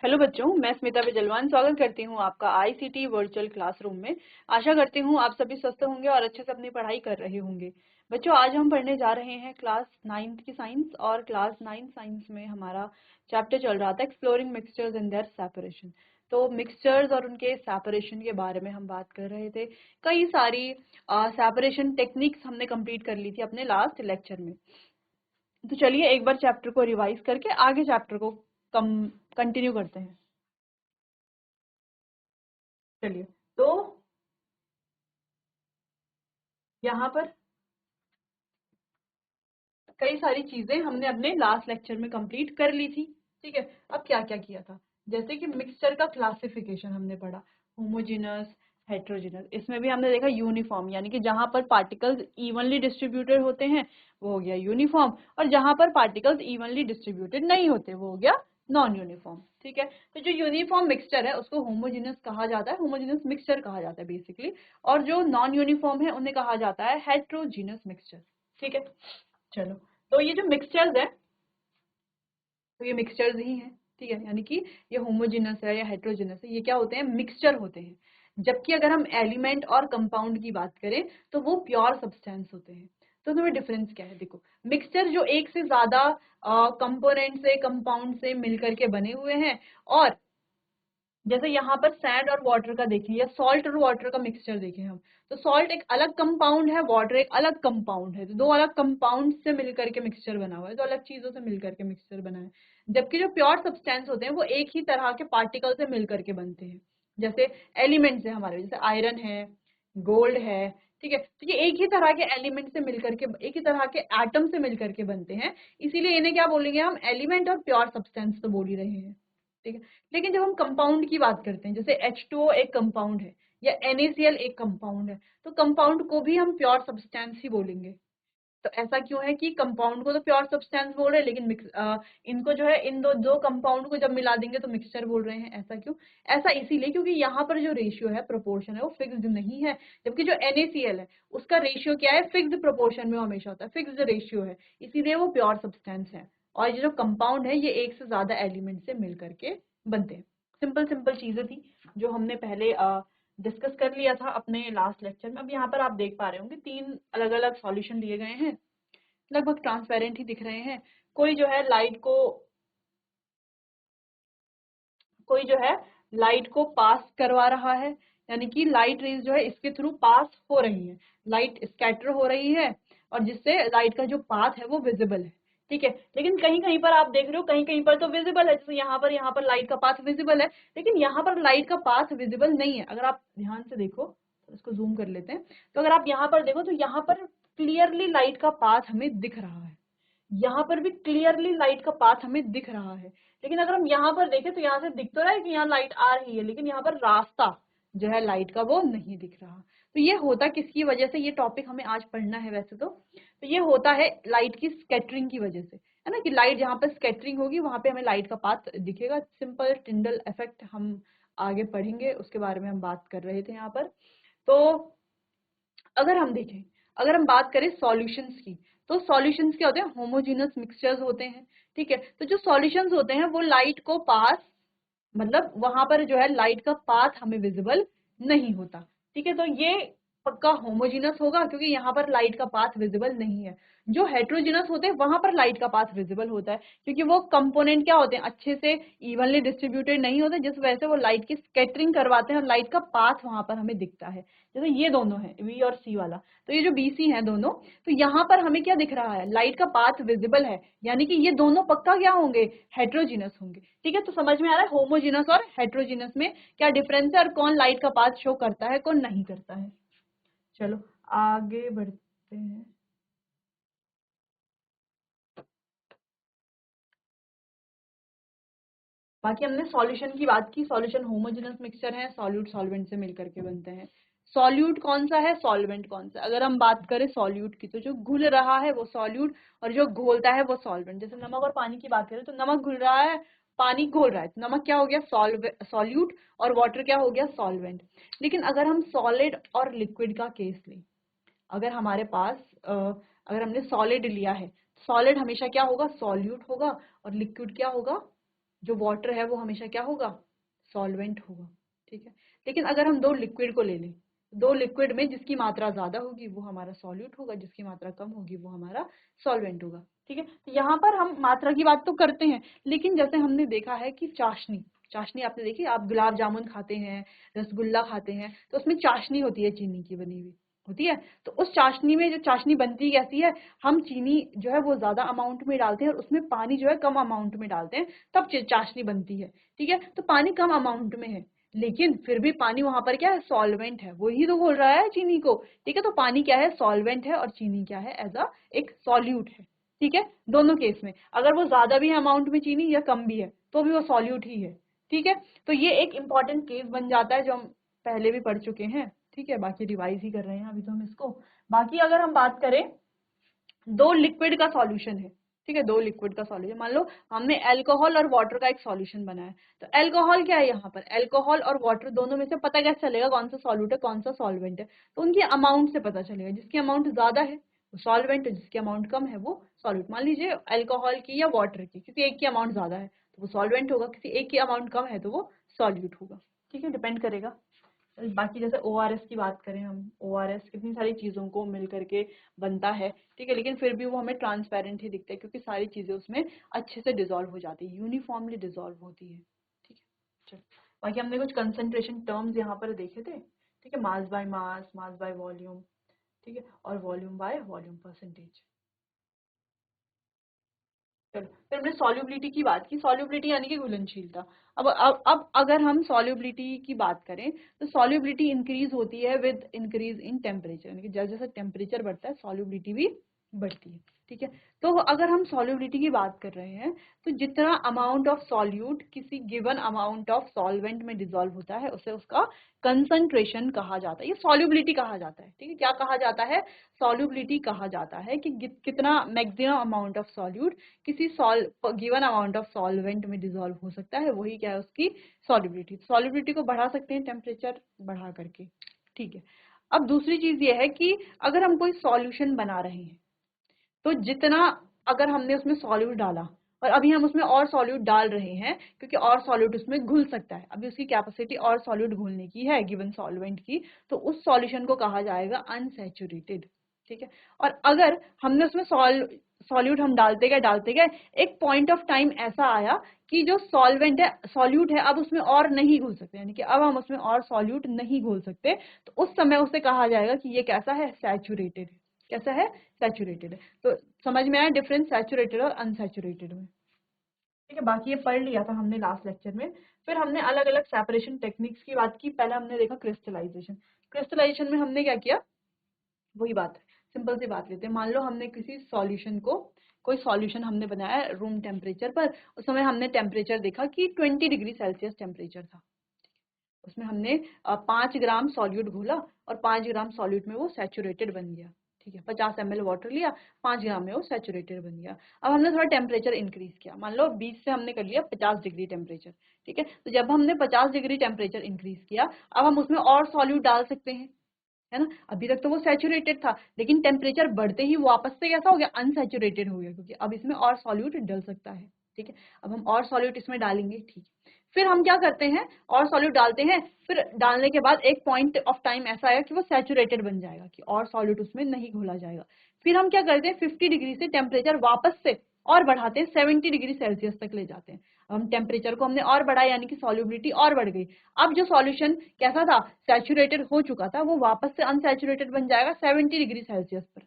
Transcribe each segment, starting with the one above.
Hello बच्चों, मैं स्मिता बिजलवान स्वागत करती हूँ आपका आईसीटी वर्चुअल क्लासरूम में। आशा करती हूँ आप सभी स्वस्थ होंगे और अच्छे से अपनी पढ़ाई कर रहे होंगे। बच्चों, आज हम पढ़ने जा रहे हैं क्लास 9th की साइंस, और क्लास 9 साइंस में हमारा चैप्टर चल रहा था exploring mixtures and their separation. तो मिक्सचर्स और उनके सेपरेशन के बारे में हम बात कर रहे थे। कई सारी सेपरेशन टेक्निक्स हमने कंप्लीट कर ली थी अपने लास्ट लेक्चर में। तो चलिए एक बार चैप्टर को रिवाइज करके आगे चैप्टर को कंटिन्यू करते हैं। चलिए, तो यहाँ पर कई सारी चीजें हमने अपने लास्ट लेक्चर में कंप्लीट कर ली थी। ठीक है, अब क्या क्या किया था, जैसे कि मिक्सचर का क्लासिफिकेशन हमने पढ़ा, होमोजेनस, हेट्रोजेनस। इसमें भी हमने देखा यूनिफॉर्म, यानी कि जहां पर पार्टिकल्स इवनली डिस्ट्रीब्यूटेड होते हैं वो हो गया यूनिफॉर्म, और जहां पर पार्टिकल्स इवनली डिस्ट्रीब्यूटेड नहीं होते वो हो गया नॉन यूनिफॉर्म। ठीक है, तो जो यूनिफॉर्म मिक्सचर है उसको होमोजेनस कहा जाता है, होमोजेनस मिक्सचर कहा जाता है बेसिकली, और जो नॉन यूनिफॉर्म है उन्हें कहा जाता है हेट्रोजीनस मिक्सचर। ठीक है, चलो, तो ये जो मिक्सचर्स है, तो ये मिक्सचर्स ही हैं। ठीक है, यानी कि ये होमोजेनस है या हेट्रोजेनस है, ये क्या होते हैं, मिक्सचर होते हैं। जबकि अगर हम एलिमेंट और कंपाउंड की बात करें तो वो प्योर सब्सटेंस होते हैं। तो तुम्हें डिफरेंस क्या है, देखो, मिक्सचर जो एक से ज्यादा कंपोनेंट से, कंपाउंड से मिलकर के बने हुए हैं, और जैसे यहाँ पर सैंड और वाटर का देखें या सॉल्ट और वाटर का मिक्सचर देखें हम, तो सॉल्ट एक अलग कंपाउंड है, वाटर एक अलग कंपाउंड है, तो दो अलग कंपाउंड से मिलकर के मिक्सचर बना हुआ है, दो अलग चीजों से मिलकर के मिक्सचर बना है। जबकि जो प्योर सब्सटेंस होते हैं वो एक ही तरह के पार्टिकल से मिलकर के बनते हैं। जैसे एलिमेंट्स है हमारे, जैसे आयरन है, गोल्ड है। ठीक है, तो ये एक ही तरह के एलिमेंट से मिलकर के, एक ही तरह के एटम से मिलकर के बनते हैं, इसीलिए इन्हें क्या बोलेंगे हम, एलिमेंट और प्योर सब्सटेंस तो बोल ही रहे हैं। ठीक है, लेकिन जब हम कंपाउंड की बात करते हैं, जैसे H2O एक कंपाउंड है या NaCl एक कंपाउंड है, तो कंपाउंड को भी हम प्योर सब्सटेंस ही बोलेंगे। तो ऐसा क्यों है कि कंपाउंड को तो प्योर सब्सटेंस बोल रहे हैं, लेकिन इनको जो है, इन दो कंपाउंड को जब मिला देंगे तो मिक्सचर बोल रहे हैं। ऐसा क्यों? ऐसा इसीलिए क्योंकि यहाँ पर जो रेशियो है, प्रोपोर्शन है, वो फिक्स्ड नहीं है। जबकि जो NaCl है उसका रेशियो क्या है, फिक्स्ड प्रोपोर्शन में हमेशा होता है, फिक्स्ड रेशियो है, इसीलिए वो प्योर सब्सटेंस है। और ये जो कंपाउंड है ये एक से ज्यादा एलिमेंट से मिल करके बनते हैं। सिंपल सिंपल चीजें थी जो हमने पहले डिस्कस कर लिया था अपने लास्ट लेक्चर में। अब यहाँ पर आप देख पा रहे होंगे 3 अलग अलग सॉल्यूशन लिए गए हैं, लगभग ट्रांसपेरेंट ही दिख रहे हैं। कोई जो है लाइट को, कोई जो है लाइट को पास करवा रहा है, यानी कि लाइट रेज जो है इसके थ्रू पास हो रही है, लाइट स्कैटर हो रही है, और जिससे लाइट का जो पाथ है वो विजिबल है। ठीक है, लेकिन कहीं कहीं पर आप देख रहे हो, कहीं कहीं पर तो विजिबल है, जैसे यहाँ पर लाइट का पाथ विजिबल है, लेकिन यहाँ पर लाइट का पाथ विजिबल नहीं है। अगर आप ध्यान से देखो, तो इसको जूम कर लेते हैं, तो अगर आप यहाँ पर देखो तो यहाँ पर क्लियरली लाइट का पाथ हमें दिख रहा है, यहाँ पर भी क्लियरली लाइट का पाथ हमें दिख रहा है। लेकिन अगर हम यहाँ पर देखें तो यहाँ से दिख तो रहा है कि यहाँ लाइट आ रही है, लेकिन यहाँ पर रास्ता जो है लाइट का वो नहीं दिख रहा। तो ये होता किसकी वजह से, ये टॉपिक हमें आज पढ़ना है वैसे तो ये होता है लाइट की स्कैटरिंग की वजह से, है ना, कि लाइट जहाँ पर स्कैटरिंग होगी वहां पे हमें लाइट का पाथ दिखेगा। सिंपल टिंडल इफेक्ट हम आगे पढ़ेंगे, उसके बारे में हम बात कर रहे थे यहाँ पर। तो अगर हम देखें, अगर हम बात करें सॉल्यूशंस की, तो सॉल्यूशंस क्या होते हैं, होमोजेनस मिक्सचर्स होते हैं। ठीक है, तो जो सॉल्यूशंस होते हैं वो लाइट को पास, मतलब वहां पर जो है लाइट का पाथ हमें विजिबल नहीं होता। ठीक है, तो ये पक्का होमोजेनस होगा क्योंकि यहाँ पर लाइट का पाथ विजिबल नहीं है। जो हेट्रोजेनस होते हैं वहां पर लाइट का पाथ विजिबल होता है, क्योंकि वो कंपोनेंट क्या होते हैं, अच्छे से इवनली डिस्ट्रीब्यूटेड नहीं होते, जिस वजह से वो लाइट की स्कैटरिंग करवाते हैं और लाइट का पाथ वहां पर हमें दिखता है। जैसे ये दोनों है, बी और सी वाला, तो ये जो BC है दोनों, तो यहाँ पर हमें क्या दिख रहा है, लाइट का पाथ विजिबल है, यानी कि ये दोनों पक्का क्या होंगे, हेट्रोजीनस होंगे। ठीक है, तो समझ में आ रहा है होमोजीनस और हेट्रोजीनस में क्या डिफरेंस है, और कौन लाइट का पाथ शो करता है, कौन नहीं करता है। चलो आगे बढ़ते हैं। बाकी हमने सॉल्यूशन की बात की, सॉल्यूशन होमोजेनस मिक्सचर है, सॉल्यूट सॉल्वेंट से मिलकर के बनते हैं। सॉल्यूट कौन सा है, सॉल्वेंट कौन सा। अगर हम बात करें सॉल्यूट की, तो जो घुल रहा है वो सॉल्यूट, और जो घोलता है वो सॉल्वेंट। जैसे नमक और पानी की बात करें तो नमक घुल रहा है, पानी घोल रहा है, तो नमक क्या हो गया, सॉल्यूट, और वाटर क्या हो गया, सॉल्वेंट। लेकिन अगर हम सॉलिड और लिक्विड का केस लें, अगर हमारे पास अगर हमने सॉलिड लिया है, सॉलिड हमेशा क्या होगा, सॉल्यूट होगा, और लिक्विड क्या होगा, जो वाटर है वो हमेशा क्या होगा, सॉल्वेंट होगा, ठीक है। लेकिन अगर हम दो लिक्विड को ले लें, दो लिक्विड में जिसकी मात्रा ज्यादा होगी वो हमारा सॉल्यूट होगा, जिसकी मात्रा कम होगी वो हमारा सॉल्वेंट होगा, ठीक है। तो यहाँ पर हम मात्रा की बात तो करते हैं, लेकिन जैसे हमने देखा है कि चाशनी, चाशनी आपने देखी, आप गुलाब जामुन खाते हैं, रसगुल्ला खाते हैं, तो उसमें चाशनी होती है चीनी की बनी हुई होती है। तो उस चाशनी में जो चाशनी बनती कैसी है, हम चीनी जो है वो ज्यादा अमाउंट में डालते हैं और उसमें पानी जो है कम अमाउंट में डालते हैं, तब चाशनी बनती है, ठीक है। तो पानी कम अमाउंट में है, लेकिन फिर भी पानी वहां पर क्या है, सॉल्वेंट है, वही तो घोल रहा है चीनी को, ठीक है। तो पानी क्या है, सॉल्वेंट है, और चीनी क्या है, एज अ एक सॉल्यूट है, ठीक है। दोनों केस में अगर वो ज्यादा भी है अमाउंट में चीनी या कम भी है तो भी वो सॉल्यूट ही है, ठीक है। तो ये एक इंपॉर्टेंट केस बन जाता है जो हम पहले भी पढ़ चुके हैं, ठीक है। बाकी रिवाइज ही कर रहे हैं अभी तो हम इसको। बाकी अगर हम बात करें, दो लिक्विड का सॉल्यूशन है, ठीक है, दो लिक्विड का सॉल्यूशन, मान लो हमने अल्कोहल और वाटर का एक सॉल्यूशन बनाया, तो अल्कोहल क्या है, यहाँ पर अल्कोहल और वाटर दोनों में से पता कैसे चलेगा कौन सा सॉल्यूट है कौन सा सॉल्वेंट है, तो उनकी अमाउंट से पता चलेगा, जिसकी अमाउंट ज्यादा है वो सॉल्वेंट है, जिसकी अमाउंट कम है वो सॉल्यूट। मान लीजिए अल्कोहल की या वाटर की किसी एक की अमाउंट ज्यादा है तो वो सॉल्वेंट होगा, किसी एक की अमाउंट कम है तो वो सॉल्यूट होगा, ठीक है, डिपेंड करेगा। बाकी जैसे ORS की बात करें हम, ORS कितनी सारी चीजों को मिल करके बनता है, ठीक है, लेकिन फिर भी वो हमें ट्रांसपेरेंट ही दिखता है क्योंकि सारी चीजें उसमें अच्छे से डिजोल्व हो जाती है, यूनिफॉर्मली डिजोल्व होती है, ठीक है। चलो, बाकी हमने कुछ कंसंट्रेशन टर्म्स यहाँ पर देखे थे, ठीक है, mass by mass, mass by volume, ठीक है, और वॉल्यूम बाय वॉल्यूम परसेंटेज। चलो, फिर हमने सॉल्युबिलिटी की बात की, सॉल्युबिलिटी यानी कि घुलनशीलता। अब अगर हम सॉल्युबिलिटी की बात करें तो सॉल्युबिलिटी इंक्रीज होती है विद इंक्रीज इन टेम्परेचर, यानी कि जैसे जैसे टेम्परेचर बढ़ता है सॉल्युबिलिटी भी बढ़ती है, ठीक है। तो अगर हम सॉल्युबिलिटी की बात कर रहे हैं तो जितना अमाउंट ऑफ सॉल्यूट किसी गिवन अमाउंट ऑफ सॉल्वेंट में डिजोल्व होता है उसे उसका कंसंट्रेशन कहा जाता है, ये सॉल्युबिलिटी कहा जाता है, ठीक है। क्या कहा जाता है, सॉल्युबिलिटी कहा जाता है कि कितना मैक्सिमम अमाउंट ऑफ सॉल्यूट किसी गिवन अमाउंट ऑफ सॉल्वेंट में डिजोल्व हो सकता है, वही क्या है उसकी सॉल्युबिलिटी। सॉल्युबिलिटी को बढ़ा सकते हैं टेम्परेचर बढ़ा करके, ठीक है। अब दूसरी चीज ये है कि अगर हम कोई सॉल्यूशन बना रहे हैं तो जितना, अगर हमने उसमें सॉल्यूट डाला और अभी हम उसमें और सॉल्यूट डाल रहे हैं क्योंकि और सॉल्यूट उसमें घुल सकता है, अभी उसकी कैपेसिटी और सॉल्यूट घुलने की है गिवन सॉल्वेंट की, तो उस सॉल्यूशन को कहा जाएगा अनसैचुरेटेड, ठीक है। और अगर हमने उसमें सॉल्यूट हम डालते गए एक पॉइंट ऑफ टाइम ऐसा आया कि जो सॉल्वेंट है सॉल्यूट है अब उसमें और नहीं घुल सकते, यानी कि अब हम उसमें और सॉल्यूट नहीं घोल सकते, तो उस समय उसे कहा जाएगा कि ये कैसा है, सैचुरेटेड है। कैसा है, सैचुरेटेड है। तो समझ में आया डिफरेंस सैचुरेटेड और अनसैचुरेटेड में, ठीक है। बाकी ये पढ़ लिया था हमने लास्ट लेक्चर में। फिर हमने अलग अलग सेपरेशन टेक्निक्स की बात की। पहले हमने देखा क्रिस्टलाइजेशन, क्रिस्टलाइजेशन में हमने क्या किया, वही बात है, सिंपल सी बात लेते हैं। मान लो हमने किसी सॉल्यूशन को, कोई सॉल्यूशन हमने बनाया रूम टेम्परेचर पर, उस समय हमने टेम्परेचर देखा कि 20 डिग्री सेल्सियस टेम्परेचर था, उसमें हमने 5 ग्राम सॉल्यूट घोला और 5 ग्राम सॉल्यूट में वो सैचुरेटेड बन गया, ठीक है। 50 ml वाटर लिया, 5 ग्राम में वो सैचुरेटेड बन गया। अब हमने थोड़ा टेम्परेचर इंक्रीज किया, मान लो 20 से हमने कर लिया 50 डिग्री टेम्परेचर, ठीक है। तो जब हमने 50 डिग्री टेम्परेचर इंक्रीज किया, अब हम उसमें और सॉल्यूट डाल सकते हैं, है ना। अभी तक तो वो सैचुरेटेड था, लेकिन टेम्परेचर बढ़ते ही वापस से कैसा हो गया, अनसैचुरेटेड हो गया, क्योंकि अब इसमें और सॉल्यूट डल सकता है, ठीक है। अब हम और सॉल्यूट इसमें डालेंगे, ठीक है। फिर हम क्या करते हैं, और सॉल्यूट डालते हैं, फिर डालने के बाद एक पॉइंट ऑफ टाइम ऐसा आएगा कि वो सैचुरेटेड बन जाएगा, कि और सॉल्यूट उसमें नहीं घोला जाएगा। फिर हम क्या करते हैं, 50 डिग्री से टेम्परेचर वापस से और बढ़ाते हैं, 70 डिग्री सेल्सियस तक ले जाते हैं। हम टेम्परेचर को हमने और बढ़ाया, यानी कि सॉल्युबिलिटी और बढ़ गई। अब जो सॉल्यूशन कैसा था, सैचुरेटेड हो चुका था, वो वापस से अनसैचुरेटेड बन जाएगा 70 डिग्री सेल्सियस पर,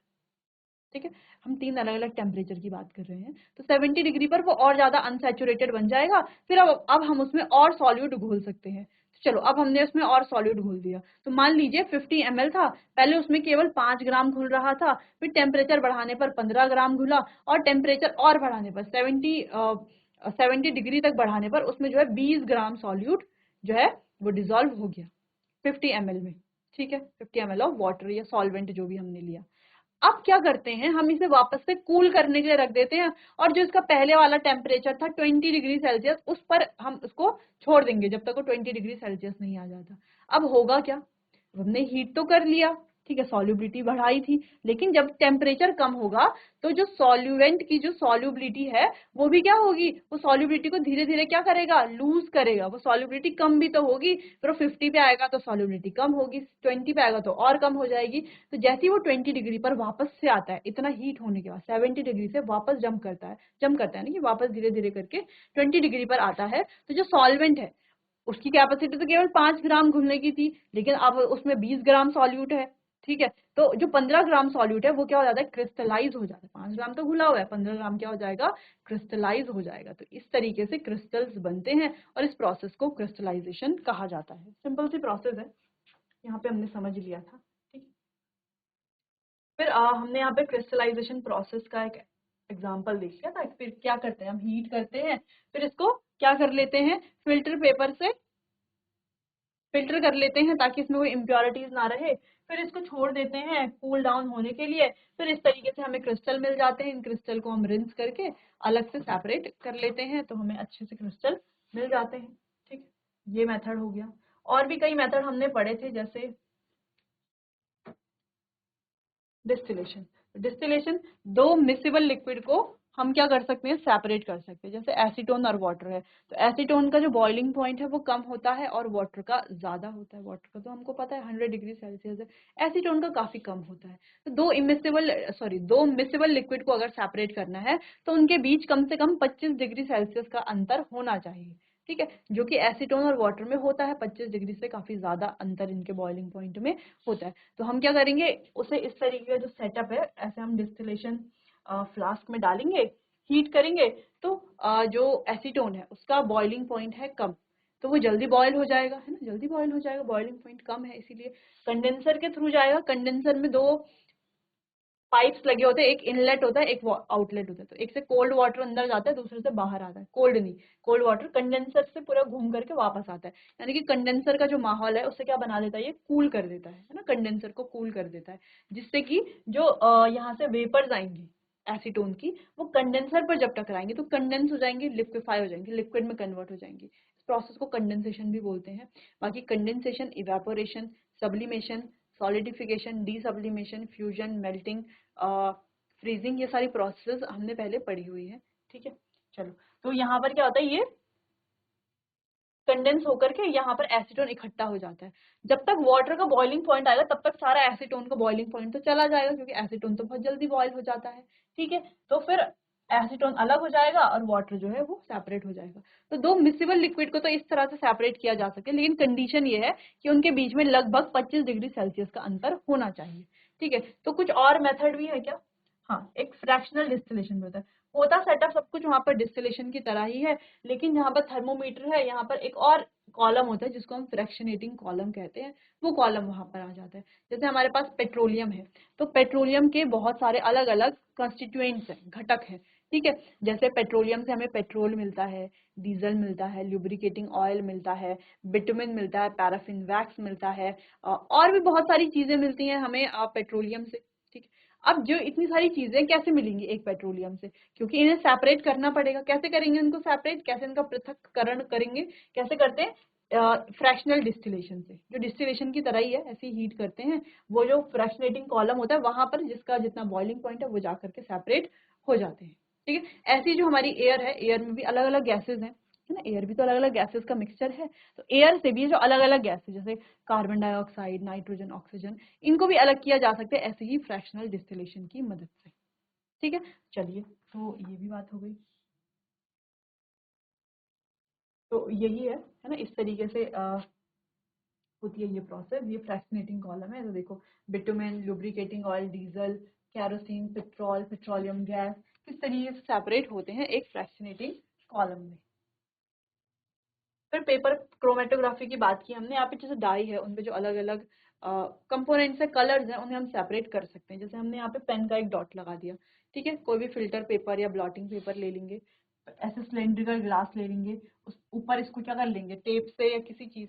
ठीक है। हम 3 अलग अलग टेम्परेचर की बात कर रहे हैं, तो 70 डिग्री पर वो और ज्यादा अनसैचुरेटेड बन जाएगा। फिर अब हम उसमें और सॉल्यूट घोल सकते हैं। तो चलो, अब हमने उसमें और सॉल्यूट घोल दिया, तो मान लीजिए 50 ml था, पहले उसमें केवल 5 ग्राम घुल रहा था, फिर टेम्परेचर बढ़ाने पर 15 ग्राम घुला, और टेम्परेचर और बढ़ाने पर 70 डिग्री तक बढ़ाने पर उसमें जो है 20 ग्राम सॉल्यूट जो है वो डिजोल्व हो गया 50 ml में, ठीक है। 50 ml ऑफ वाटर या सॉल्वेंट जो भी हमने लिया। अब क्या करते हैं, हम इसे वापस से कूल करने के लिए रख देते हैं, और जो इसका पहले वाला टेम्परेचर था 20 डिग्री सेल्सियस, उस पर हम उसको छोड़ देंगे जब तक वो 20 डिग्री सेल्सियस नहीं आ जाता। अब होगा क्या, हमने हीट तो कर लिया, ठीक है, सॉल्युबिलिटी बढ़ाई थी, लेकिन जब टेम्परेचर कम होगा तो जो सॉल्यूवेंट की जो सॉल्युबिलिटी है वो भी क्या होगी, वो सॉल्युबिलिटी को धीरे धीरे क्या करेगा, लूज करेगा। वो सॉल्युबिलिटी कम भी तो होगी, फिर वो 50 पे आएगा तो सॉल्युबिलिटी कम होगी, 20 पे आएगा तो और कम हो जाएगी। तो जैसे ही वो 20 डिग्री पर वापस से आता है, इतना हीट होने के बाद 70 डिग्री से वापस जंप करता है ना, कि वापस धीरे धीरे करके 20 डिग्री पर आता है, तो जो सॉल्वेंट है उसकी कैपेसिटी तो केवल 5 ग्राम घुलने की थी, लेकिन अब उसमें 20 ग्राम सॉल्यूट है। ठीक है, तो जो 15 ग्राम सॉल्यूट है वो क्या हो जाता है, क्रिस्टलाइज हो जाता है। 5 ग्राम तो घुला हुआ है, 15 ग्राम क्या हो जाएगा, क्रिस्टलाइज हो जाएगा। तो इस तरीके से क्रिस्टल्स बनते हैं और इस प्रोसेस को क्रिस्टलाइजेशन कहा जाता है। सिंपल सी प्रोसेस है, यहाँ पे हमने समझ लिया था। ठीक, फिर हमने यहाँ पे क्रिस्टलाइजेशन प्रोसेस का एक एग्जाम्पल देख लिया था। फिर क्या करते हैं, हम हीट करते हैं, फिर इसको क्या कर लेते हैं, फिल्टर पेपर से फिल्टर कर लेते हैं ताकि इसमें कोई इम्प्योरिटीज ना रहे। फिर इसको छोड़ देते हैं कूल डाउन होने के लिए। फिर इस तरीके से हमें क्रिस्टल मिल जाते हैं। इन क्रिस्टल को हम रिंस करके अलग से सेपरेट कर लेते हैं, तो हमें अच्छे से क्रिस्टल मिल जाते हैं। ठीक, ये मेथड हो गया। और भी कई मेथड हमने पढ़े थे, जैसे डिस्टिलेशन। डिस्टिलेशन, दो मिसिबल लिक्विड को हम क्या कर सकते हैं, सेपरेट कर सकते हैं। जैसे एसीटोन और वाटर है, तो एसीटोन का जो बॉइलिंग पॉइंट है वो कम होता है और वाटर का ज्यादा होता है। वाटर का तो हमको पता है 100 डिग्री सेल्सियस है, एसीटोन का काफी कम होता है। तो दो मिसिबल लिक्विड को अगर सेपरेट करना है तो उनके बीच कम से कम 25 डिग्री सेल्सियस का अंतर होना चाहिए। ठीक है, जो कि एसीटोन और वाटर में होता है 25 डिग्री से काफी ज्यादा अंतर इनके बॉइलिंग पॉइंट में होता है। तो हम क्या करेंगे, उसे इस तरीके का जो सेटअप है, ऐसे हम डिस्टिलेशन फ्लास्क में डालेंगे, हीट करेंगे, तो जो एसीटोन है उसका बॉइलिंग पॉइंट है कम, तो वो जल्दी बॉयल हो जाएगा, है ना, जल्दी बॉयल हो जाएगा, बॉइलिंग पॉइंट कम है इसीलिए। कंडेंसर के थ्रू जाएगा। कंडेंसर में दो पाइप्स लगे होते हैं, एक इनलेट होता है, एक आउटलेट होता है। तो एक से कोल्ड वाटर अंदर जाता है, दूसरे से बाहर आता है। कोल्ड नहीं, कोल्ड वाटर कंडेंसर से पूरा घूम करके वापस आता है। यानी कि कंडेंसर का जो माहौल है उसे क्या बना देता है, ये कूल कर देता है ना, कंडेंसर को कूल कर देता है, जिससे कि जो यहाँ से वेपर्स आएंगी एसीटोन की, वो कंडेंसर पर जब टकराएंगे तो कंडेंस हो जाएंगे, लिक्विफाई हो जाएंगे, लिक्विड में कन्वर्ट हो जाएंगे। इस प्रोसेस को कंडेंसेशन भी बोलते हैं। बाकी condensation, evaporation, sublimation, solidification, desublimation, fusion, melting, freezing, ये सारी प्रोसेस हमने पहले पढ़ी हुई है। ठीक है, चलो, तो यहाँ पर क्या होता है, ये कंडेंस होकर के यहाँ पर एसीटोन इकट्ठा हो जाता है। जब तक वाटर का बॉइलिंग पॉइंट आएगा तब तक सारा एसीटोन का बॉइलिंग पॉइंट तो चला जाएगा, क्योंकि एसीटोन तो बहुत जल्दी बॉयल हो जाता है। ठीक है, तो फिर एसीटोन अलग हो जाएगा और वाटर जो है वो सेपरेट हो जाएगा। तो दो मिसिबल लिक्विड को तो इस तरह से सेपरेट किया जा सकता है, लेकिन कंडीशन ये है कि उनके बीच में लगभग 25 डिग्री सेल्सियस का अंतर होना चाहिए। ठीक है, तो कुछ और मेथड भी है क्या, हाँ, एक फ्रैक्शनल डिस्टिलेशन होता है। होता सेटअप सब कुछ वहां पर डिस्टिलेशन की तरह ही है, लेकिन जहाँ पर थर्मोमीटर है यहाँ पर एक और कॉलम होता है जिसको हम फ्रैक्शनेटिंग कॉलम कहते हैं। वो कॉलम वहां पर आ जाता है। जैसे हमारे पास पेट्रोलियम है, तो पेट्रोलियम के बहुत सारे अलग अलग कंस्टिट्यूएंट्स हैं, घटक है। ठीक है, जैसे पेट्रोलियम से हमें पेट्रोल मिलता है, डीजल मिलता है, लुब्रिकेटिंग ऑयल मिलता है, बिटुमिन मिलता है, पैराफिन वैक्स मिलता है, और भी बहुत सारी चीजें मिलती हैं हमें पेट्रोलियम से। ठीक है, अब जो इतनी सारी चीजें कैसे मिलेंगी एक पेट्रोलियम से, क्योंकि इन्हें सेपरेट करना पड़ेगा। कैसे करेंगे इनको सेपरेट, कैसे इनका पृथक्करण करेंगे, कैसे करते हैं, फ्रैक्शनल डिस्टिलेशन से, जो डिस्टिलेशन की तरह ही है, ऐसे हीट करते हैं। वो जो फ्रैक्शनेटिंग कॉलम होता है वहां पर जिसका जितना बॉइलिंग पॉइंट है वो जाकर के सेपरेट हो जाते हैं। ठीक है, ऐसी जो हमारी एयर है, एयर में भी अलग अलग गैसेज हैं, है ना, एयर भी तो अलग अलग गैसेज का मिक्सचर है। तो एयर से भी जो अलग अलग गैसेज, जैसे कार्बन डाइऑक्साइड, नाइट्रोजन, ऑक्सीजन, इनको भी अलग किया जा सकता है ऐसे ही फ्रैक्शनल डिस्टिलेशन की मदद से। ठीक है, चलिए, तो ये भी बात हो गई। तो यही है ना, इस तरीके से होती है ये प्रोसेस। ये फ्रैक्शनेटिंग कॉलम है, तो देखो, bitumen, lubricating oil, diesel, kerosene, petrol, petroleum gas किस तरीके से सेपरेट होते हैं एक फ्रैक्शनेटिंग कॉलम में। फिर पेपर क्रोमेटोग्राफी की बात की हमने। यहाँ पे जैसे डाई है, उनपे जो अलग अलग कंपोनेंट्स है, कलर्स हैं, उन्हें हम सेपरेट कर सकते हैं। जैसे हमने यहाँ पे पेन का एक डॉट लगा दिया। ठीक है, कोई भी फिल्टर पेपर या ब्लॉटिंग पेपर ले लेंगे, ऐसे सिलेंड्रिकल ग्लास ले लेंगे, उस ऊपर इसको क्या कर लेंगे, टेप से या किसी चीज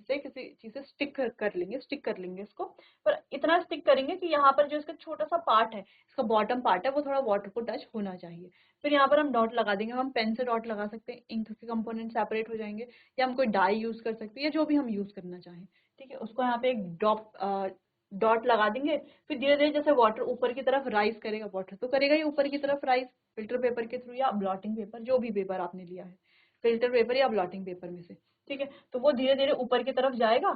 से स्टिक कर लेंगे इसको। पर इतना स्टिक करेंगे कि यहाँ पर जो इसका छोटा सा पार्ट है, इसका बॉटम पार्ट है, वो थोड़ा वाटर को टच होना चाहिए। फिर यहाँ पर हम डॉट लगा देंगे। हम पेन से डॉट लगा सकते हैं, इंक के कंपोनेंट सेपरेट हो जाएंगे, या हम कोई डाई यूज कर सकते हैं, या जो भी हम यूज करना चाहें। ठीक है, उसको यहाँ पे एक ड्रॉप डॉट लगा देंगे। फिर धीरे धीरे जैसे वाटर ऊपर की तरफ राइज करेगा, वाटर तो करेगा ही ऊपर की तरफ राइज, फिल्टर पेपर के थ्रू या ब्लॉटिंग पेपर, जो भी पेपर आपने लिया है, फिल्टर पेपर या ब्लॉटिंग पेपर में से, ठीक है। तो वो धीरे धीरे ऊपर की तरफ जाएगा,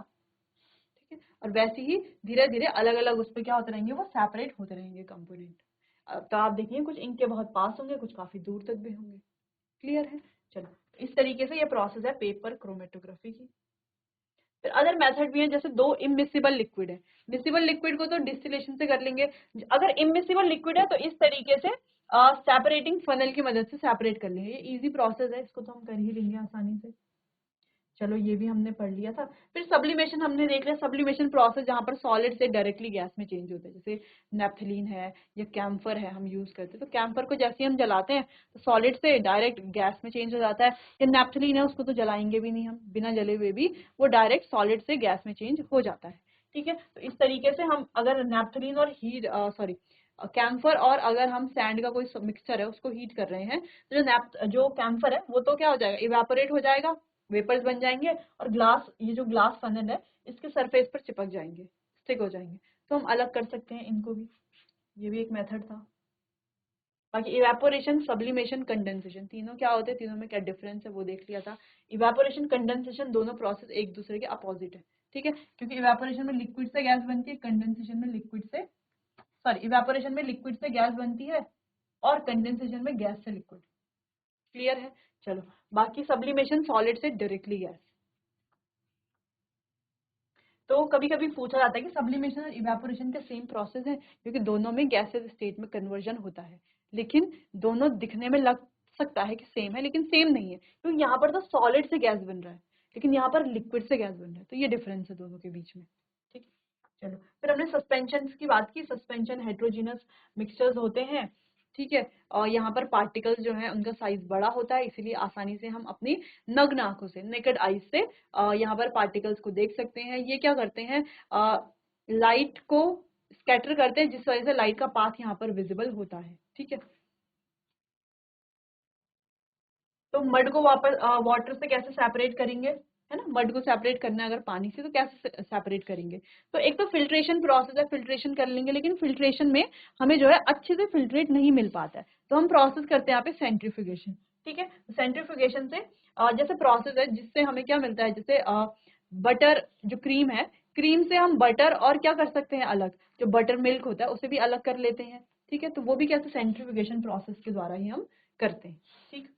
ठीक है। और वैसे ही धीरे धीरे अलग अलग उस पर क्या होते रहेंगे, वो सेपरेट होते रहेंगे कंपोनेंट। तो आप देखिए कुछ इंक के बहुत पास होंगे, कुछ काफी दूर तक भी होंगे। क्लियर है? चलो, इस तरीके से ये प्रोसेस है पेपर क्रोमेटोग्राफी की। फिर अदर मेथड भी है, जैसे दो इमिसिबल लिक्विड है, मिसिबल लिक्विड को तो डिस्टिलेशन से कर लेंगे। अगर इमिसिबल लिक्विड है तो इस तरीके से सेपरेटिंग फनल की मदद से सेपरेट कर लेंगे। ये इजी प्रोसेस है, इसको तो हम कर ही लेंगे आसानी से। चलो ये भी हमने पढ़ लिया था। फिर सब्लिमेशन हमने देख लिया, सब्लिमेशन प्रोसेस जहाँ पर सॉलिड से डायरेक्टली गैस में चेंज होता है, जैसे नेफ्थलीन है या कैम्फर है हम यूज करते हैं, तो कैम्फर को जैसे ही हम जलाते हैं तो सॉलिड से डायरेक्ट गैस में चेंज हो जाता है। या नेफ्थलीन है, उसको तो जलाएंगे भी नहीं हम, बिना जले हुए भी वो डायरेक्ट सॉलिड से गैस में चेंज हो जाता है, ठीक है। तो इस तरीके से हम अगर नेफ्थलीन और हीट सॉरी कैम्फर और अगर हम सैंड का कोई मिक्सचर है उसको हीट कर रहे हैं, तो जो कैम्फर है वो तो क्या हो जाएगा, इवेपोरेट हो जाएगा, वेपर्स बन जाएंगे, और ग्लास, ये जो ग्लास फनल है इसके सरफेस पर चिपक जाएंगे, स्टिक हो जाएंगे। तो हम अलग कर सकते हैं इनको भी, ये भी एक मेथड था। बाकी इवेपोरेशन, सब्लिमेशन, कंडेंसेशन, तीनों क्या होते हैं, तीनों में क्या डिफरेंस है वो देख लिया था। इवेपोरेशन, कंडेंसेशन दोनों प्रोसेस एक दूसरे के अपोजिट है, ठीक है। क्योंकि इवेपोरेशन में लिक्विड से गैस बनती है, कंडेंसेशन में लिक्विड से, सॉरी इवेपोरेशन में लिक्विड से गैस बनती है और कंडेंसेशन में गैस से लिक्विड। क्लियर है? चलो, बाकी सब्लिमेशन सॉलिड से डायरेक्टली गैस। तो कभी कभी पूछा जाता है कि सब्लिमेशन और इवेपोरेशन का सेम प्रोसेस है, क्योंकि दोनों में गैसेस स्टेट में कन्वर्जन होता है, लेकिन दोनों दिखने में लग सकता है कि सेम है, लेकिन सेम नहीं है, क्योंकि यहाँ पर तो सॉलिड से गैस बन रहा है, लेकिन यहाँ पर लिक्विड से गैस बन रहा है, तो ये डिफरेंस है दोनों के बीच में, ठीक है। चलो, फिर हमने सस्पेंशन की बात की। सस्पेंशन हेट्रोजीनस मिक्सचर्स होते हैं, ठीक है। और यहाँ पर पार्टिकल्स जो है उनका साइज बड़ा होता है, इसीलिए आसानी से हम अपनी नग्न आंखों से, नेकेड आईज से यहाँ पर पार्टिकल्स को देख सकते हैं। ये क्या करते हैं, लाइट को स्कैटर करते हैं, जिस वजह से लाइट का पाथ यहाँ पर विजिबल होता है, ठीक है। तो मड को वापस वाटर से कैसे सेपरेट करेंगे, है ना, मड को सेपरेट करना है अगर पानी से, तो कैसे सेपरेट करेंगे। तो एक तो फिल्ट्रेशन प्रोसेस है, फिल्ट्रेशन कर लेंगे, लेकिन फिल्ट्रेशन में हमें जो है अच्छे से फिल्ट्रेट नहीं मिल पाता है, तो हम प्रोसेस करते हैं यहाँ पे सेंट्रीफ्यूगेशन, ठीक है। सेंट्रीफ्यूगेशन से जैसे प्रोसेस है जिससे हमें क्या मिलता है, जैसे बटर, जो क्रीम है, क्रीम से हम बटर और क्या कर सकते हैं अलग, जो बटर मिल्क होता है उसे भी अलग कर लेते हैं, ठीक है। तो वो भी कैसे, सेंट्रीफ्यूगेशन प्रोसेस के द्वारा ही हम करते हैं, ठीक।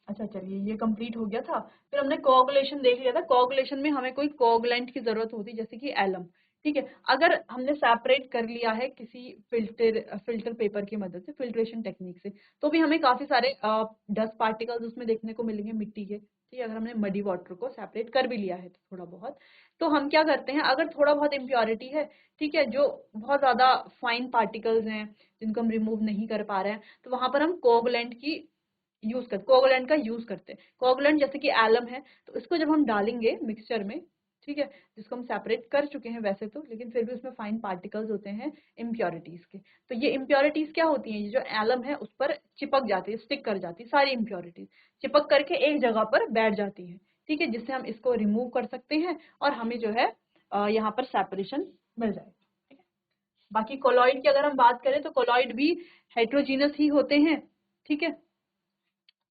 अच्छा चलिए, ये कंप्लीट हो गया था। फिर हमने कोआगुलेशन देख लिया था। कोआगुलेशन में हमें कोई कोआगुलेंट की जरूरत होती है, जैसे कि एलम, ठीक है। अगर हमने सेपरेट कर लिया है किसी फिल्टर पेपर की मदद से, फिल्ट्रेशन टेक्निक से, तो भी हमें काफी सारे डस्ट पार्टिकल्स उसमें देखने को मिलेंगे मिट्टी के, ठीक है। अगर हमने मडी वाटर को सेपरेट कर भी लिया है तो थोड़ा बहुत, तो हम क्या करते हैं, अगर थोड़ा बहुत इम्प्योरिटी है, ठीक है, जो बहुत ज्यादा फाइन पार्टिकल्स हैं जिनको हम रिमूव नहीं कर पा रहे हैं, तो वहां पर हम कोआगुलेंट की कोगुलेंट का यूज करते हैं। कोगुलेंट जैसे कि एलम है, तो इसको जब हम डालेंगे मिक्सचर में, ठीक है, जिसको हम सेपरेट कर चुके हैं वैसे तो, लेकिन फिर भी उसमें फाइन पार्टिकल्स होते हैं इम्प्योरिटीज के, तो ये इम्प्योरिटीज क्या होती हैं, ये जो एलम है उस पर चिपक जाती है, स्टिक कर जाती है, सारी इम्प्योरिटीज चिपक करके एक जगह पर बैठ जाती है, ठीक है, जिससे हम इसको रिमूव कर सकते हैं और हमें जो है यहाँ पर सेपरेशन मिल जाएगा, ठीक है। बाकी कोलॉइड की अगर हम बात करें तो कोलॉइड भी हेट्रोजीनस ही होते हैं, ठीक है।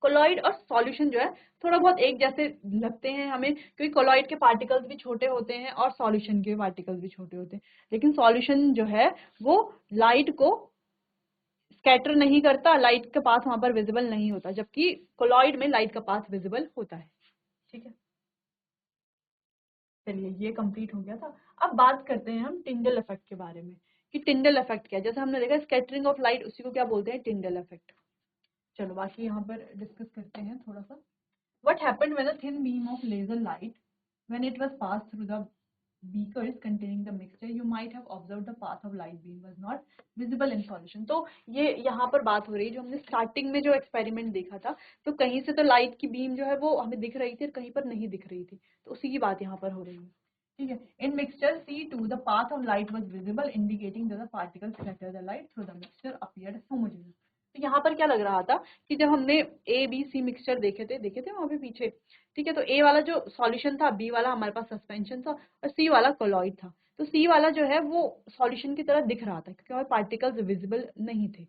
कोलॉइड और सॉल्यूशन जो है थोड़ा बहुत एक जैसे लगते हैं हमें, क्योंकि कोलॉइड के पार्टिकल्स भी छोटे होते हैं और सॉल्यूशन के पार्टिकल्स भी छोटे होते हैं, लेकिन सॉल्यूशन जो है वो लाइट को स्कैटर नहीं करता, लाइट का पाथ वहां पर विजिबल नहीं होता, जबकि कोलॉइड में लाइट का पाथ विजिबल होता है, ठीक है। चलिए, ये कंप्लीट हो गया था। अब बात करते हैं हम टिंडल इफेक्ट के बारे में, कि टिंडल इफेक्ट क्या है। जैसे हमने देखा स्कैटरिंग ऑफ लाइट, उसी को क्या बोलते हैं, टिंडल इफेक्ट। चलो, बाकी यहाँ पर डिस्कस करते हैं थोड़ा सा। What happened when a thin beam of laser light, when it was passed through the beakers containing the mixture, you might have observed the path of light beam was not visible in solution। तो ये यहाँ पर बात हो रही है, जो हमने स्टार्टिंग में जो एक्सपेरिमेंट देखा था, तो कहीं से तो लाइट की बीम जो है वो हमें दिख रही थी और कहीं पर नहीं दिख रही थी, तो उसी की बात यहाँ पर हो रही है, ठीक है। इन mixture C2 the path of light was visible indicating that the particles scatter the light through the mixture appeared homogeneous। तो यहाँ पर क्या लग रहा था कि जब हमने ए बी सी मिक्सचर देखे थे वहां पे पीछे, ठीक है, तो ए वाला जो सॉल्यूशन था, बी वाला हमारे पास सस्पेंशन था और सी वाला कोलॉइड था। तो सी वाला जो है वो सॉल्यूशन की तरह दिख रहा था क्योंकि वहां पार्टिकल्स विजिबल नहीं थे,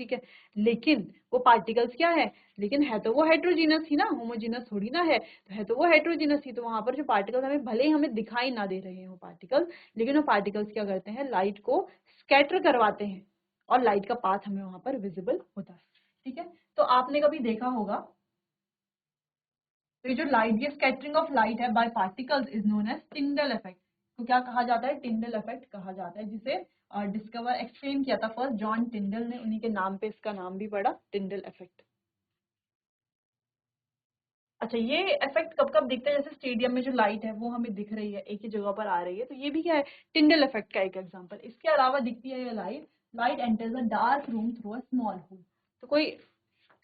ठीक है। लेकिन वो पार्टिकल्स क्या है, लेकिन है तो वो हेट्रोजीनस ही ना, होमोजीनस थोड़ी ना है तो वो हेट्रोजीनस ही। तो वहां पर जो पार्टिकल्स हमें भले ही हमें दिखाई ना दे रहे हैं वो पार्टिकल्स, लेकिन वो पार्टिकल्स क्या करते हैं, लाइट को स्कैटर करवाते हैं और लाइट का पाथ हमें वहां पर विजिबल होता है, ठीक है। तो आपने कभी देखा होगा, तो ये जो लाइट, ये स्कैटरिंग ऑफ लाइट है by particles is known as Tyndall effect. तो क्या कहा जाता है, टिंडल इफेक्ट कहा जाता है, जिसे डिस्कवर एक्सप्लेन किया था फर्स्ट जॉन टिंडल ने, उन्हीं के नाम पे इसका नाम भी पड़ा, टिंडल इफेक्ट। अच्छा, ये इफेक्ट कब कब दिखता है, जैसे स्टेडियम में जो लाइट है वो हमें दिख रही है, एक ही जगह पर आ रही है, तो ये भी क्या है, टिंडल इफेक्ट का एक एग्जांपल। इसके अलावा दिखती है ये light, light enters a dark room through a small hole. तो कोई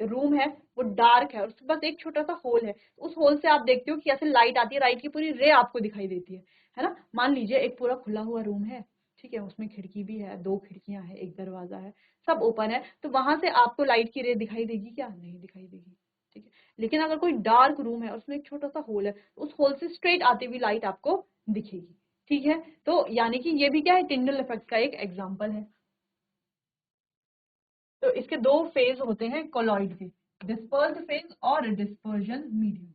रूम है वो डार्क है और उसके पास एक छोटा सा होल है, उस होल से आप देखते हो कि ऐसे लाइट आती है, लाइट की पूरी रे आपको दिखाई देती है ना। मान लीजिए एक पूरा खुला हुआ रूम है, ठीक है, उसमें खिड़की भी है, दो खिड़कियां है, एक दरवाजा है, सब ओपन है, तो वहां से आपको लाइट की रे दिखाई देगी क्या, नहीं दिखाई देगी, ठीक है। लेकिन अगर कोई डार्क रूम है और उसमें एक छोटा सा होल है, उस होल से स्ट्रेट आती हुई लाइट आपको दिखेगी, ठीक है। तो यानी कि ये भी क्या है, टिंडल इफेक्ट का एक एग्जाम्पल है। तो इसके दो फेज होते हैं कोलॉइड के, डिस्पर्स्ड फेज और डिस्पर्जन मीडियम।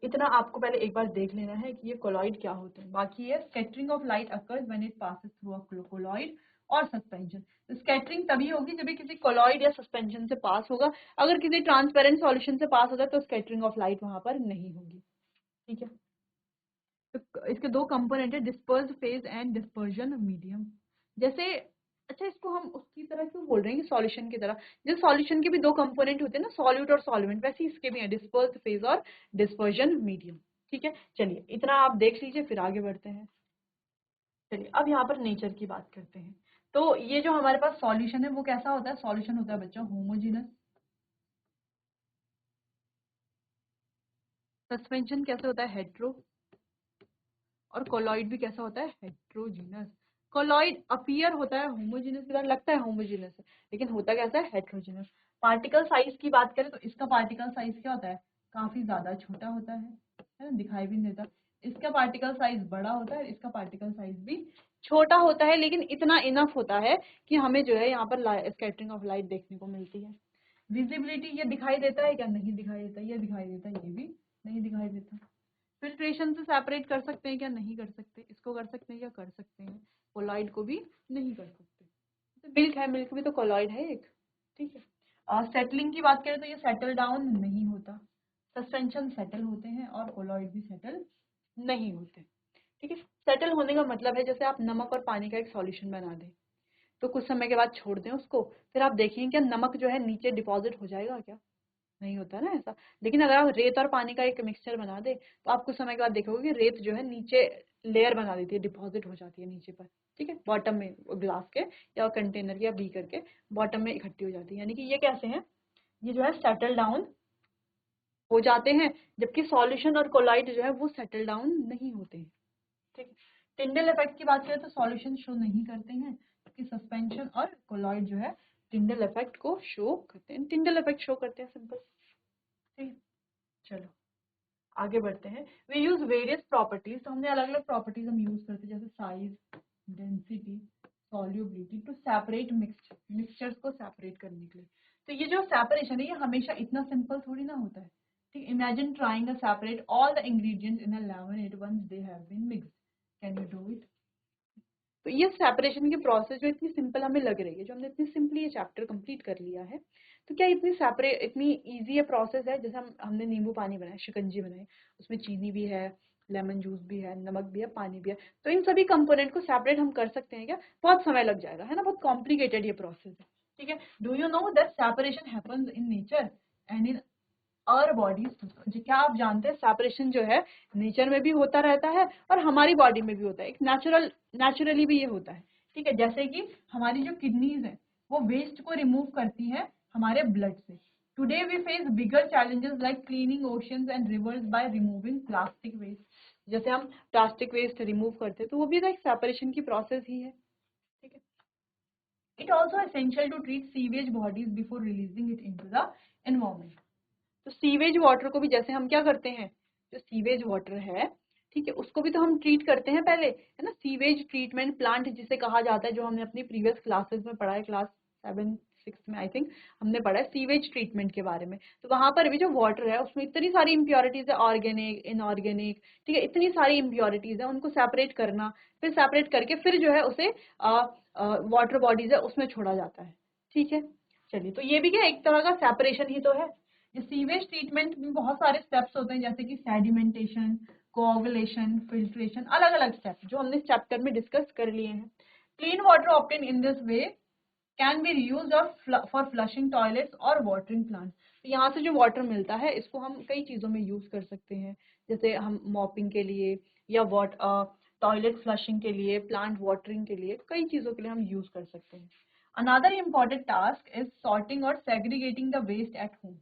इतना आपको पहले एक बार देख लेना है कि ये कोलॉइड क्या होते हैं। बाकी ये scattering of light occurs when it passes through a colloid और सस्पेंशन। तो स्कैटरिंग तभी होगी जब ये किसी कोलॉइड या सस्पेंशन से पास होगा। अगर किसी ट्रांसपेरेंट सॉल्यूशन से पास होता है तो स्कैटरिंग ऑफ लाइट वहां पर नहीं होगी, ठीक है। तो इसके दो कंपोनेंट है, dispersed phase and dispersion medium. जैसे, अच्छा इसको हम उसकी तरह क्यों बोल रहे हैं कि सॉल्यूशन की तरह, जैसे सॉल्यूशन के भी दो कंपोनेंट होते हैं ना, सॉल्यूट और सॉल्वेंट, वैसे ही इसके भी हैं, डिस्पर्स्ड फेज और डिस्पर्जन मीडियम, ठीक है। चलिए इतना आप देख लीजिए, फिर आगे बढ़ते हैं। चलिए अब यहाँ पर नेचर की बात करते हैं। तो ये जो हमारे पास सॉल्यूशन है वो कैसा होता है, सॉल्यूशन होता है बच्चों होमोजीनस। सस्पेंशन कैसे होता है, हेट्रो। और कोलॉइड भी कैसा होता है, हेट्रोजीनस। कोलॉइड अपीयर होता है होमोजीनस की तरह, लगता है होमोजीनस है, लेकिन होता कैसा है, हेट्रोजीनस। पार्टिकल साइज की बात करें तो इसका पार्टिकल साइज क्या होता है, काफी ज्यादा छोटा होता है ना, दिखाई भी नहीं देता। इसका पार्टिकल साइज बड़ा होता है, इसका पार्टिकल साइज भी छोटा होता है, लेकिन इतना इनफ होता है कि हमें जो है यहाँ पर स्कैटरिंग ऑफ लाइट देखने को मिलती है। विजिबिलिटी, ये दिखाई देता है क्या, नहीं दिखाई देता, ये दिखाई देता है, ये भी नहीं दिखाई देता। फिल्ट्रेशन से सेपरेट कर सकते हैं क्या, नहीं कर सकते, इसको कर सकते हैं क्या, कर सकते हैं, कोलॉइड को भी नहीं कर सकते। तो मिल्क है, मिल्क भी तो कोलॉइड है एक, ठीक है। और सेटलिंग की बात करें तो ये सेटल डाउन नहीं होता, सस्पेंशन सेटल होते हैं और कोलॉइड भी सेटल नहीं होते, ठीक है। सेटल होने का मतलब है जैसे आप नमक और पानी का एक सॉल्यूशन बना दें, तो कुछ समय के बाद छोड़ दें उसको, फिर आप देखेंगे क्या नमक जो है नीचे डिपॉजिट हो जाएगा क्या, नहीं होता ना ऐसा। लेकिन अगर आप रेत और पानी का एक मिक्सचर बना दे तो आप कुछ समय के बाद देखोगे कि रेत जो है नीचे लेयर बना देती है, डिपॉजिट हो जाती है नीचे पर, ठीक है, बॉटम में ग्लास के या कंटेनर के या बीकर के बॉटम में इकट्ठी हो जाती है। यानी कि ये कैसे हैं, ये जो है सेटल डाउन हो जाते हैं, जबकि सॉल्यूशन और कोलाइड जो है वो सेटल डाउन नहीं होते हैं, ठीक है। टिंडल इफेक्ट की बात करें तो सॉल्यूशन शो नहीं करते हैं, जबकि सस्पेंशन और कोलाइड जो है टिंडल इफेक्ट को शो करते हैं, टिंडल इफेक्ट शो करते हैं, सिंपल, ठीक है। चलो आगे बढ़ते हैं। वी यूज वेरियस प्रॉपर्टीज, तो हमने अलग अलग प्रॉपर्टीज हम यूज करते हैं, जैसे size, density, solubility to separate mixtures को सेपरेट करने के लिए। तो ये जो सेपरेशन है ये हमेशा इतना सिंपल थोड़ी ना होता है, ठीक। Imagine trying to separate all the ingredients in a lemonade once they have been mixed, can you do it. तो ये सेपरेशन की प्रोसेस जो इतनी सिंपल हमें लग रही है, जो हमने इतनी सिंपली ये चैप्टर कंप्लीट कर लिया है, तो क्या इतनी इजी ये प्रोसेस है, जैसे हमने नींबू पानी बनाया, शिकंजी बनाई, उसमें चीनी भी है, लेमन जूस भी है, नमक भी है, पानी भी है, तो इन सभी कंपोनेंट को सेपरेट हम कर सकते हैं क्या, बहुत समय लग जाएगा, है ना, बहुत कॉम्प्लिकेटेड ये प्रोसेस है, ठीक है। Do you know that separation happens in nature and in और बॉडीज, क्या आप जानते हैं सेपरेशन जो है नेचर में भी होता रहता है और हमारी बॉडी में भी होता है, एक नेचुरली भी ये होता है, ठीक है। जैसे कि हमारी जो किडनीज है वो वेस्ट को रिमूव करती है हमारे ब्लड से। Today we face bigger challenges like cleaning oceans and rivers by removing plastic waste. जैसे हम प्लास्टिक वेस्ट रिमूव करते हैं तो वो भी तो एक सेपरेशन की प्रोसेस ही है, ठीक है। It also essential to treat sewage bodies before releasing it into the environment. तो सीवेज वाटर को भी जैसे हम क्या करते हैं, जो सीवेज वाटर है, ठीक है, उसको भी तो हम ट्रीट करते हैं पहले, है ना। सीवेज ट्रीटमेंट प्लांट जिसे कहा जाता है, जो हमने अपनी प्रीवियस क्लासेस में पढ़ा है, क्लास 7-6 में आई थिंक हमने पढ़ा है सीवेज ट्रीटमेंट के बारे में। तो वहां पर भी जो वाटर है उसमें इतनी सारी इम्प्योरिटीज है, ऑर्गेनिक, इनऑर्गेनिक, ठीक है, इतनी सारी इम्प्योरिटीज है, उनको सेपरेट करना, फिर सेपरेट करके फिर जो है उसे वाटर बॉडीज है उसमें छोड़ा जाता है, ठीक है। चलिए, तो ये भी क्या एक तरह का सेपरेशन ही तो है। सीवेज ट्रीटमेंट में बहुत सारे स्टेप्स होते हैं, जैसे कि सेडिमेंटेशन, कोआगुलेशन, फिल्ट्रेशन, अलग अलग स्टेप जो हमने इस चैप्टर में डिस्कस कर लिए हैं। Clean water obtain in this way can be reused for flushing toilets और वाटरिंग प्लांट्स। तो यहाँ से जो वाटर मिलता है इसको हम कई चीज़ों में यूज कर सकते हैं, जैसे हम मॉपिंग के लिए या टॉयलेट फ्लशिंग के लिए, प्लांट वाटरिंग के लिए, कई चीज़ों के लिए हम यूज कर सकते हैं। Another important task is sorting और segregating the waste at home.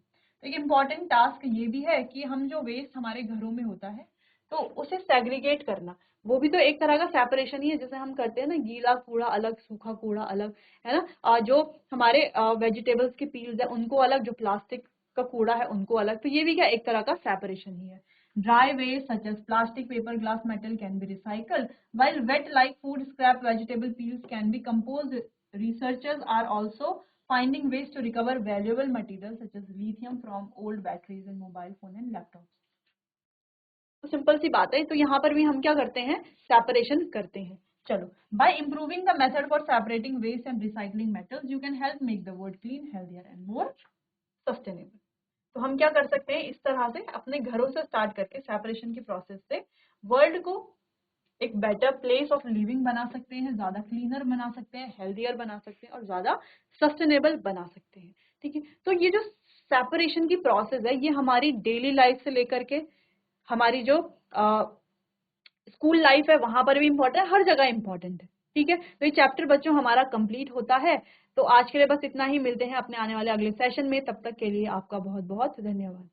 एक इम्पॉर्टेंट टास्क ये भी है कि हम जो वेस्ट हमारे घरों में होता है तो उसे सेग्रीगेट करना, वो भी तो एक तरह का सेपरेशन ही है। जैसे हम करते हैं ना, गीला कूड़ा अलग, सूखा कूड़ा अलग, है ना। जो हमारे वेजिटेबल्स के पील्स है उनको अलग, जो प्लास्टिक का कूड़ा है उनको अलग, तो ये भी क्या एक तरह का सेपरेशन ही है। Dry waste such as plastic, paper, glass, metal can be recycled, while wet like food scrap, vegetable peels can be composed. Researchers are also finding ways to recover valuable materials such as lithium from old batteries in mobile phone and laptops. तो simple सी बात है, तो यहाँ पर भी हम क्या करते हैं, सेपरेशन करते हैं। चलो, by improving the method for separating waste and recycling metals you can help make the world clean, healthier and more sustainable. तो हम क्या कर सकते हैं, इस तरह से अपने घरों से स्टार्ट करके सेपरेशन की प्रोसेस से वर्ल्ड को एक बेटर प्लेस ऑफ लिविंग बना सकते हैं, ज्यादा क्लीनर बना सकते हैं, हेल्थियर बना सकते हैं और ज्यादा सस्टेनेबल बना सकते हैं, ठीक है। तो ये जो सेपरेशन की प्रोसेस है ये हमारी डेली लाइफ से लेकर के हमारी जो स्कूल लाइफ है वहां पर भी इम्पोर्टेंट है, हर जगह इम्पोर्टेंट है, ठीक है। तो ये चैप्टर बच्चों हमारा कंप्लीट होता है। तो आज के लिए बस इतना ही, मिलते हैं अपने आने वाले अगले सेशन में, तब तक के लिए आपका बहुत बहुत धन्यवाद।